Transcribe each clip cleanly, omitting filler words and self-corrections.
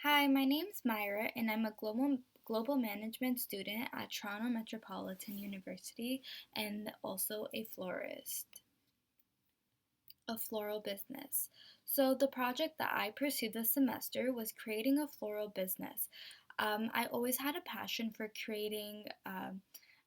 Hi, my name's Mairah, and I'm a global management student at Toronto Metropolitan University and also a florist, a floral business. So the project that I pursued this semester was creating a floral business. I always had a passion for creating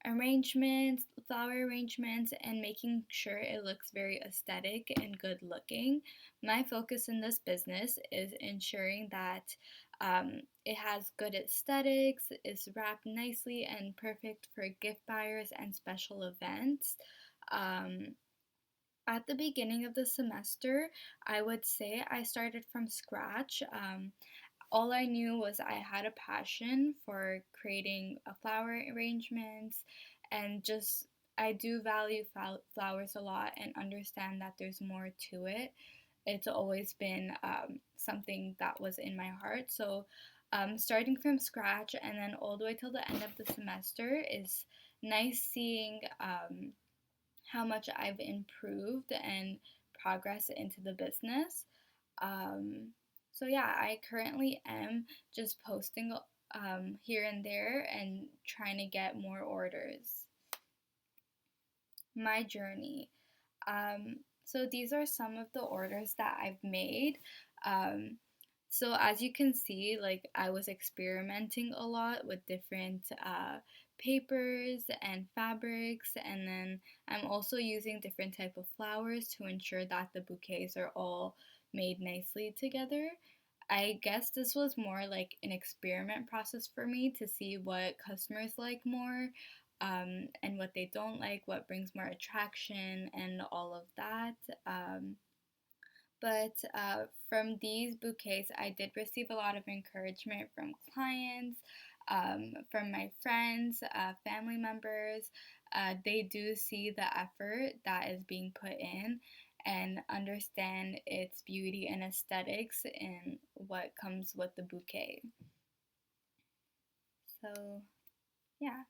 arrangements, flower arrangements, and making sure it looks very aesthetic and good looking. My focus in this business is ensuring that it has good aesthetics, is wrapped nicely, and perfect for gift buyers and special events. Um, at the beginning of the semester, I would say I started from scratch. All I knew was I had a passion for creating a flower arrangements and just I do value flowers a lot and understand that there's more to it. It's always been something that was in my heart. So, starting from scratch and then all the way till the end of the semester is nice seeing how much I've improved and progress into the business. Um, so yeah, I currently am just posting here and there and trying to get more orders. My journey. So these are some of the orders that I've made. Um, so as you can see, like I was experimenting a lot with different papers and fabrics, and then I'm also using different type of flowers to ensure that the bouquets are all made nicely together. I guess this was more like an experiment process for me to see what customers like more, and what they don't like, what brings more attraction, and all of that. But from these bouquets, I did receive a lot of encouragement from clients, from my friends, family members. They do see the effort that is being put in and understand its beauty and aesthetics and what comes with the bouquet. So, yeah.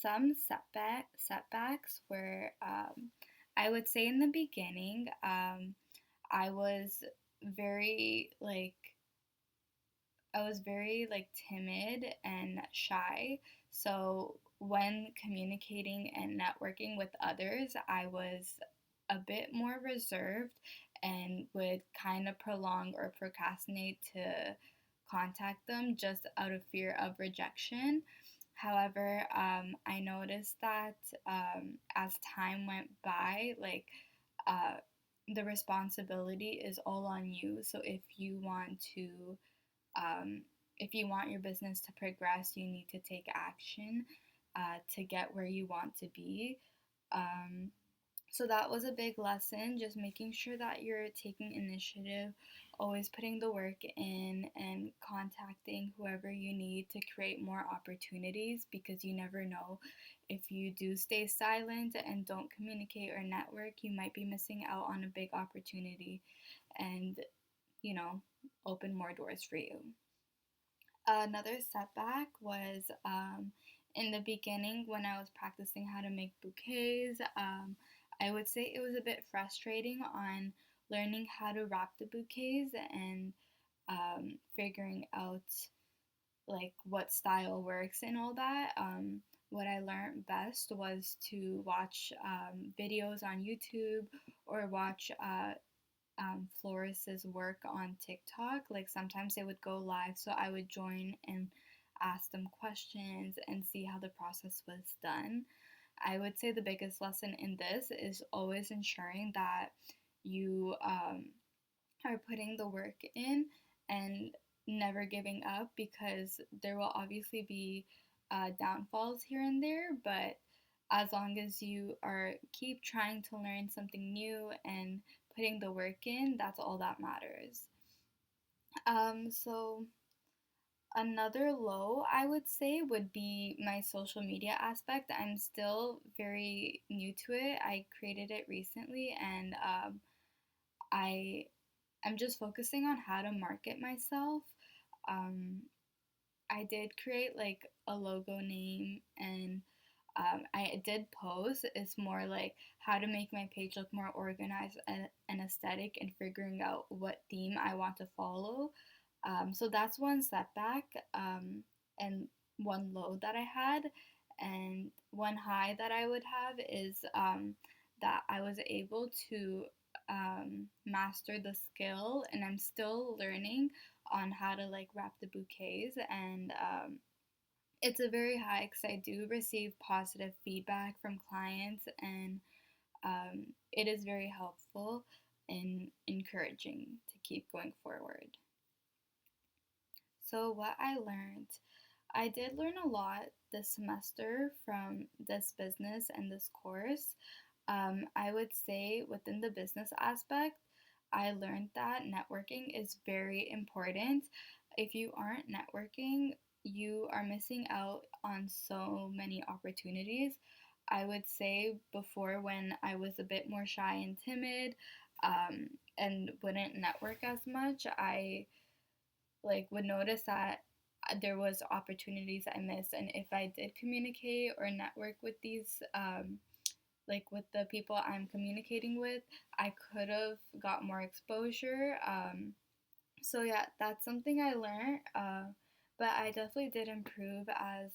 Some setbacks were, I would say in the beginning, I was very like timid and shy. So when communicating and networking with others, I was a bit more reserved and would kind of prolong or procrastinate to contact them just out of fear of rejection. However, I noticed that as time went by, uh, the responsibility is all on you. So um, if you want your business to progress, you need to take action to get where you want to be. Um, so that was a big lesson, just making sure that you're taking initiative, always putting the work in, and contacting whoever you need to create more opportunities because you never know. If you do stay silent and don't communicate or network, you might be missing out on a big opportunity and, you know, open more doors for you. Another setback was in the beginning when I was practicing how to make bouquets. I would say it was a bit frustrating on learning how to wrap the bouquets and figuring out like what style works and all that. What I learned best was to watch videos on YouTube or watch florists' work on TikTok. Like sometimes they would go live, so I would join and ask them questions and see how the process was done. I would say the biggest lesson in this is always ensuring that you are putting the work in and never giving up because there will obviously be downfalls here and there, but as long as you are keep trying to learn something new and putting the work in, that's all that matters. So another low I would say would be my social media aspect. I'm still very new to it. I created it recently, and I I'm just focusing on how to market myself. Um, I did create like a logo name and I did post. It's more like how to make my page look more organized and aesthetic and figuring out what theme I want to follow. So that's one setback, and one low that I had. And one high that I would have is that I was able to master the skill, and I'm still learning on how to like wrap the bouquets. And it's a very high because I do receive positive feedback from clients, and it is very helpful and encouraging to keep going forward. So, what I learned, I did learn a lot this semester from this business and this course. I would say within the business aspect, I learned that networking is very important. If you aren't networking, you are missing out on so many opportunities. I would say before, when I was a bit more shy and timid, and wouldn't network as much, I like would notice that there was opportunities I missed, and if I did communicate or network with these like with the people I'm communicating with, I could have got more exposure. So yeah, that's something I learned. But I definitely did improve as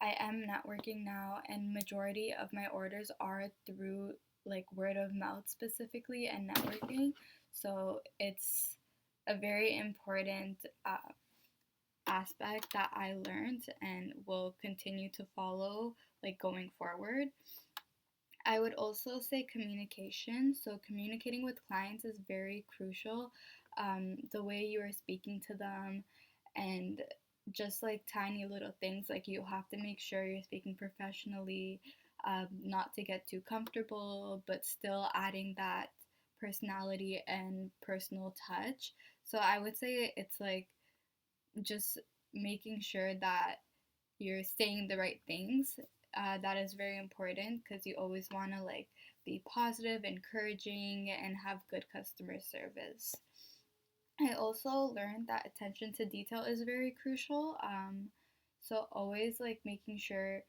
I am networking now, and majority of my orders are through like word of mouth specifically and networking. So it's a very important aspect that I learned and will continue to follow like going forward. I would also say communication. So, communicating with clients is very crucial. The way you are speaking to them, and just like tiny little things, like you have to make sure you're speaking professionally, not to get too comfortable, but still adding that personality and personal touch. So, I would say it's like just making sure that you're saying the right things. That is very important because you always want to like be positive, encouraging, and have good customer service. I also learned that attention to detail is very crucial. So always like making sure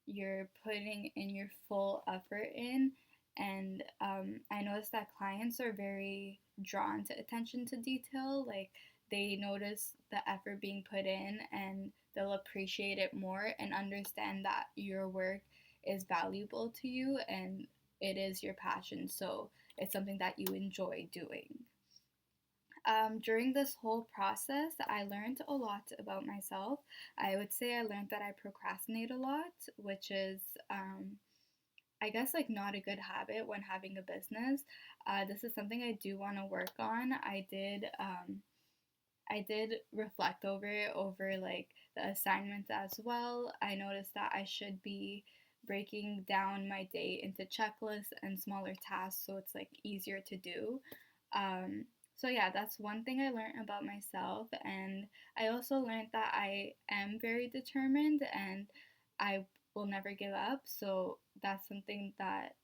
you're putting in your full effort in. And I noticed that clients are very drawn to attention to detail. Like they notice the effort being put in, and they'll appreciate it more and understand that your work is valuable to you and it is your passion. So it's something that you enjoy doing. During this whole process, I learned a lot about myself. I would say I learned that I procrastinate a lot, which is, I guess, like not a good habit when having a business. This is something I do want to work on. I did reflect over it over like the assignments as well. I noticed that I should be breaking down my day into checklists and smaller tasks so it's like easier to do. So yeah, that's one thing I learned about myself, and I also learned that I am very determined and I will never give up. So that's something that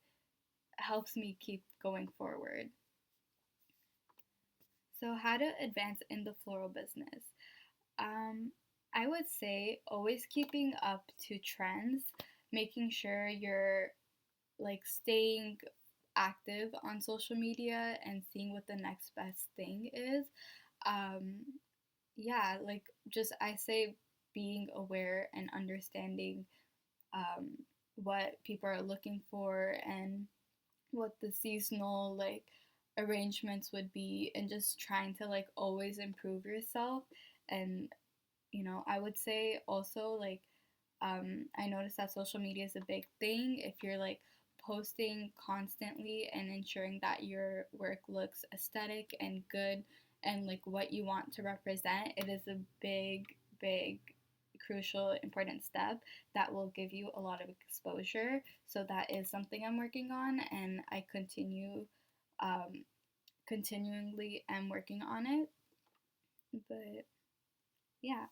helps me keep going forward. So how to advance in the floral business? Um, I would say always keeping up to trends, making sure you're like staying active on social media and seeing what the next best thing is. Um, yeah, like just I say being aware and understanding um, what people are looking for and what the seasonal like arrangements would be, and just trying to like always improve yourself. And I would say also like I noticed that social media is a big thing. If you're like posting constantly and ensuring that your work looks aesthetic and good and like what you want to represent, it is a big, big, crucial, important step that will give you a lot of exposure. So that is something I'm working on, and I um, continually am working on it. But yeah,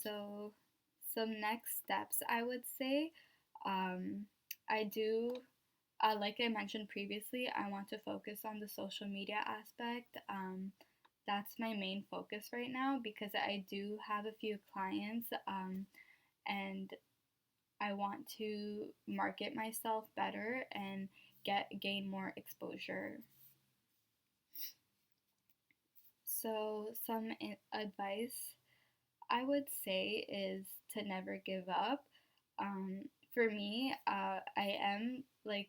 so some next steps I would say, um, I do, like I mentioned previously, I want to focus on the social media aspect. That's my main focus right now because I do have a few clients, and I want to market myself better and gain more exposure. So, some advice I would say is to never give up. For me, I am like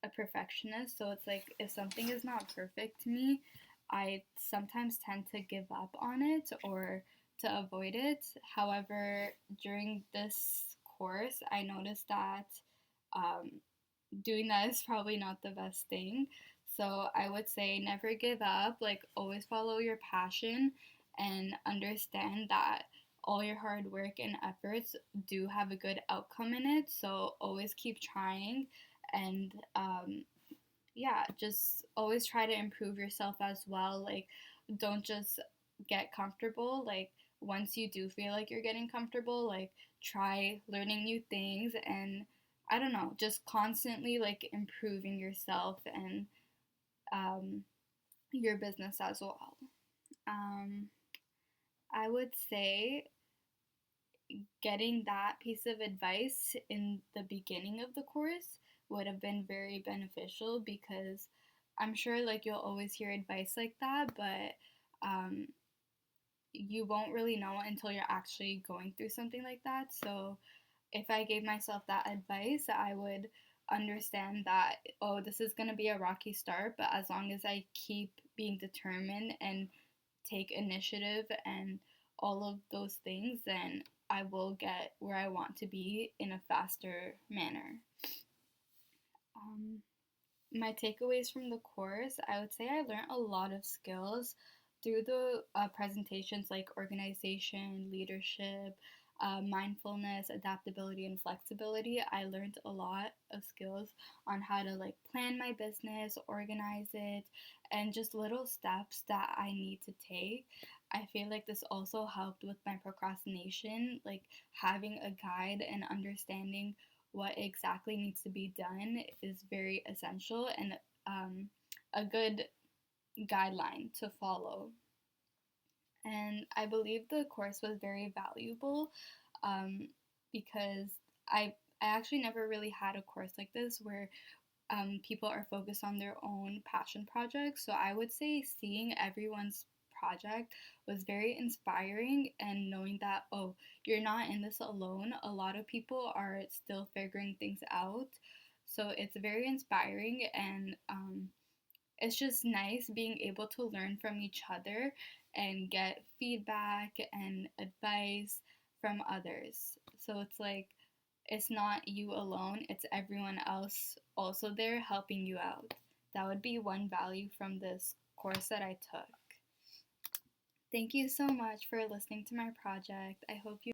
a perfectionist, so it's like if something is not perfect to me, I sometimes tend to give up on it or to avoid it. However, during this course, I noticed that um, doing that is probably not the best thing. So I would say never give up, like always follow your passion and understand that all your hard work and efforts do have a good outcome in it. So always keep trying and yeah, just always try to improve yourself as well. Like, don't just get comfortable. Like, once you do feel like you're getting comfortable, like, try learning new things and I don't know, just constantly like improving yourself and um, your business as well. Um, I would say getting that piece of advice in the beginning of the course would have been very beneficial because I'm sure like you'll always hear advice like that, but um, you won't really know until you're actually going through something like that. So if I gave myself that advice, I would understand that, oh, this is going to be a rocky start, but as long as I keep being determined and take initiative and all of those things, then I will get where I want to be in a faster manner. Um, my takeaways from the course, I would say I learned a lot of skills through the presentations like organization, leadership, mindfulness, adaptability, and flexibility. I learned a lot of skills on how to like plan my business, organize it, and just little steps that I need to take. I feel like this also helped with my procrastination, like having a guide and understanding what exactly needs to be done is very essential and a good guideline to follow. And I believe the course was very valuable um, because I actually never really had a course like this where people are focused on their own passion projects. So I would say seeing everyone's project was very inspiring and knowing that, oh, you're not in this alone. A lot of people are still figuring things out. So it's very inspiring and it's just nice being able to learn from each other and get feedback and advice from others. So it's like it's not you alone, it's everyone else also there helping you out. That would be one value from this course that I took. Thank you so much for listening to my project. I hope you